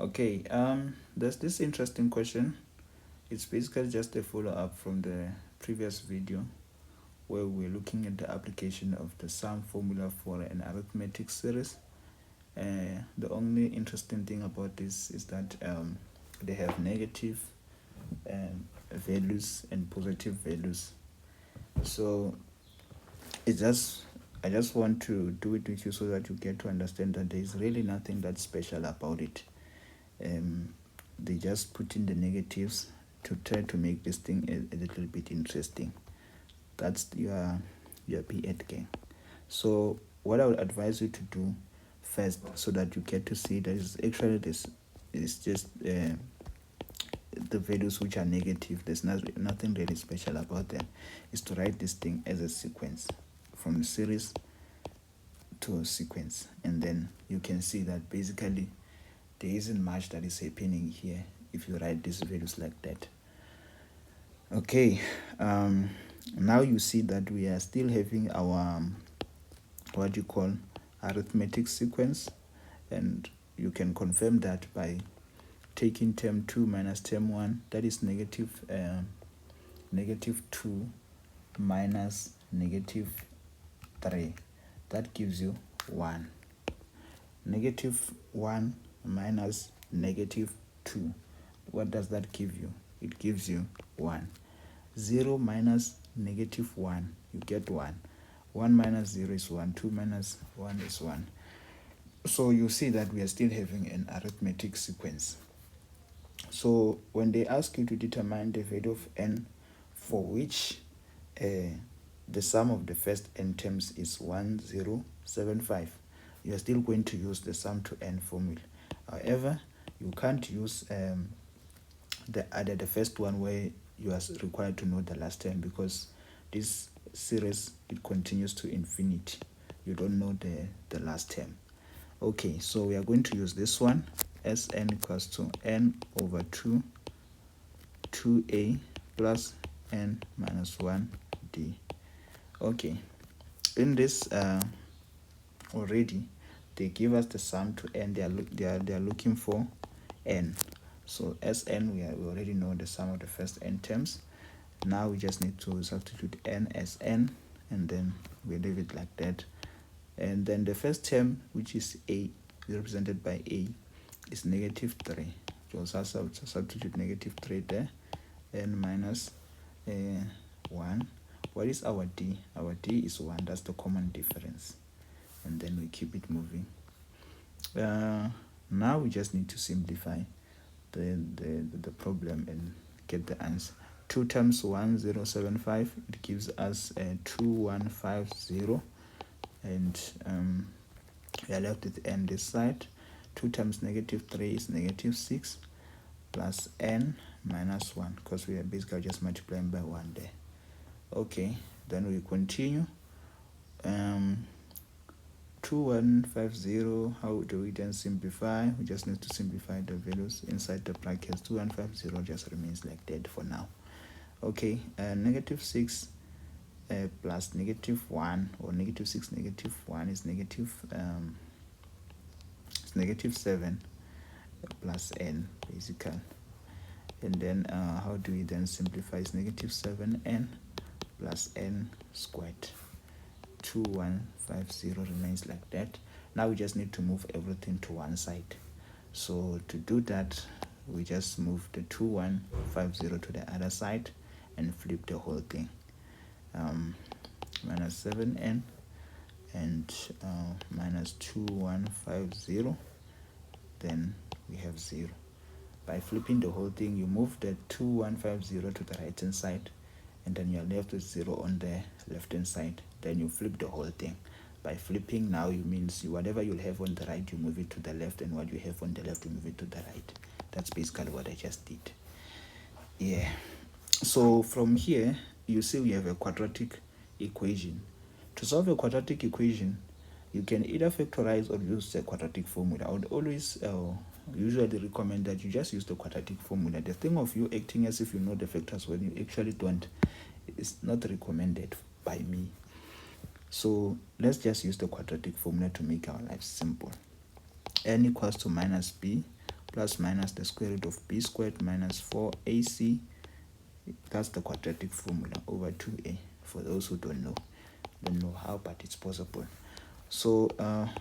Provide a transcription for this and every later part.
Okay, there's this interesting question. It's basically just a follow-up from the previous video where we're looking at the application of the sum formula for an arithmetic series. The only interesting thing about this is that they have negative values and positive values. So I just want to do it with you so that you get to understand that there is really nothing that special about it. They just put in the negatives to try to make this thing a little bit interesting. That's your P8 gang. So what I would advise you to do first, so that you get to see that is actually this is just the values which are negative. There's nothing really special about them. Is to write this thing as a sequence from a series to a sequence, and then you can see that basically there isn't much that is happening here if you write these values like that. Okay, now you see that we are still having our what you call arithmetic sequence, and you can confirm that by taking term 2 minus term 1, that is negative 2 minus negative 3, that gives you 1. Negative 1 minus negative 2, what does that give you? It gives you 1. 0 minus negative 1, you get 1. 1 minus 0 is 1. 2 minus 1 is 1. So you see that we are still having an arithmetic sequence. So when they ask you to determine the value of n for which the sum of the first n terms is 1075, you are still going to use the sum to n formula. However, you can't use the first one where you are required to know the last term, because this series, it continues to infinity. You don't know the last term. Okay, so we are going to use this one as n equals to n over 2a plus n minus 1d. Okay, in this already they give us the sum to n. They are looking for n. So as n, we already know the sum of the first n terms. Now we just need to substitute n as n, and then we leave it like that. And then the first term, which is a, represented by a, is negative 3. So substitute negative 3 there, n minus 1. What is our d? Our d is 1. That's the common difference. And then we keep it moving. Now we just need to simplify the problem and get the answer. 2 times 1075, it gives us 2150, and we are left with n this side. 2 times negative 3 is negative 6 plus n minus 1, because we are basically just multiplying by 1 there. Okay, then we continue. 2150, how do we then simplify? We just need to simplify the values inside the brackets. 2150 just remains like that for now. Okay, negative 6 plus negative 1, or negative 6 negative 1 is negative 7 plus n basically. And then how do we then simplify? It's negative 7n plus n squared. 2150 remains like that. Now we just need to move everything to one side. So to do that, we just move the 2150 to the other side and flip the whole thing. Minus 7n and minus 2150, then we have 0. By flipping the whole thing, you move the 2150 to the right hand side, and then you're left with 0 on the left hand side. Then you flip the whole thing. By flipping, now it means whatever you'll have on the right, you move it to the left, and what you have on the left, you move it to the right. That's basically what I just did. Yeah. So from here, you see we have a quadratic equation. To solve a quadratic equation, you can either factorize or use the quadratic formula. I would always usually recommend that you just use the quadratic formula. The thing of you acting as if you know the factors when you actually don't is not recommended by me. So let's just use the quadratic formula to make our life simple. N equals to minus b plus minus the square root of b squared minus 4ac. That's the quadratic formula over 2a. For those who don't know how, but it's possible. So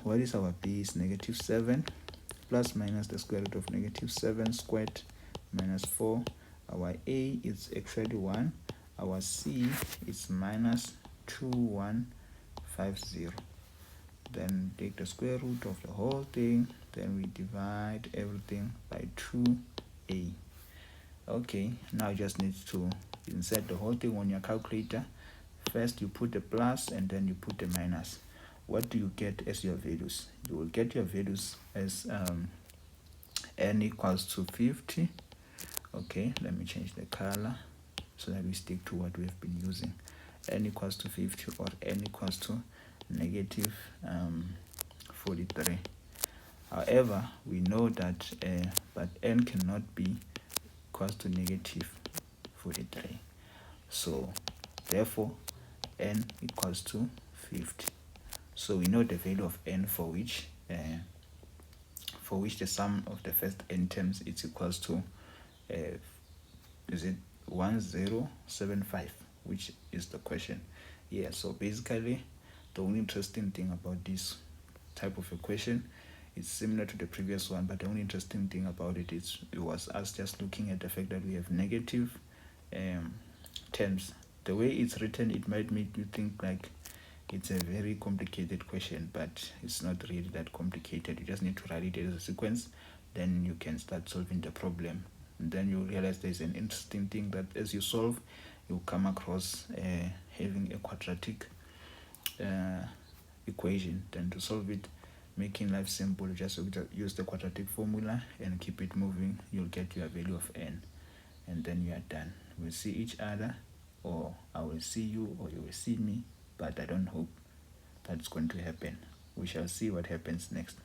what is our b? Is negative 7 plus minus the square root of negative 7 squared minus 4. Our a is actually 1. Our c is minus 2150. Then take the square root of the whole thing, then we divide everything by 2a. Okay, now you just need to insert the whole thing on your calculator. First you put the plus and then you put the minus. What do you get as your values? You will get your values as n equals to 50. Okay, let me change the color so that we stick to what we've been using. N equals to 50 or n equals to negative 43. However, we know that but n cannot be equals to negative 43. So therefore n equals to 50. So we know the value of n for which the sum of the first n terms is equals to is it 1075, which is the question. Yeah, so basically the only interesting thing about this type of equation, it's similar to the previous one, but the only interesting thing about it is it was us just looking at the fact that we have negative terms. The way it's written, it might make you think like it's a very complicated question, but it's not really that complicated. You just need to write it as a sequence, then you can start solving the problem. And then you realize there's an interesting thing that as you solve, you come across having a quadratic equation. Then to solve it, making life simple, just use the quadratic formula and keep it moving. You'll get your value of n, and then you are done. We'll see each other, or I will see you, or you will see me, but I don't hope that's going to happen. We shall see what happens next.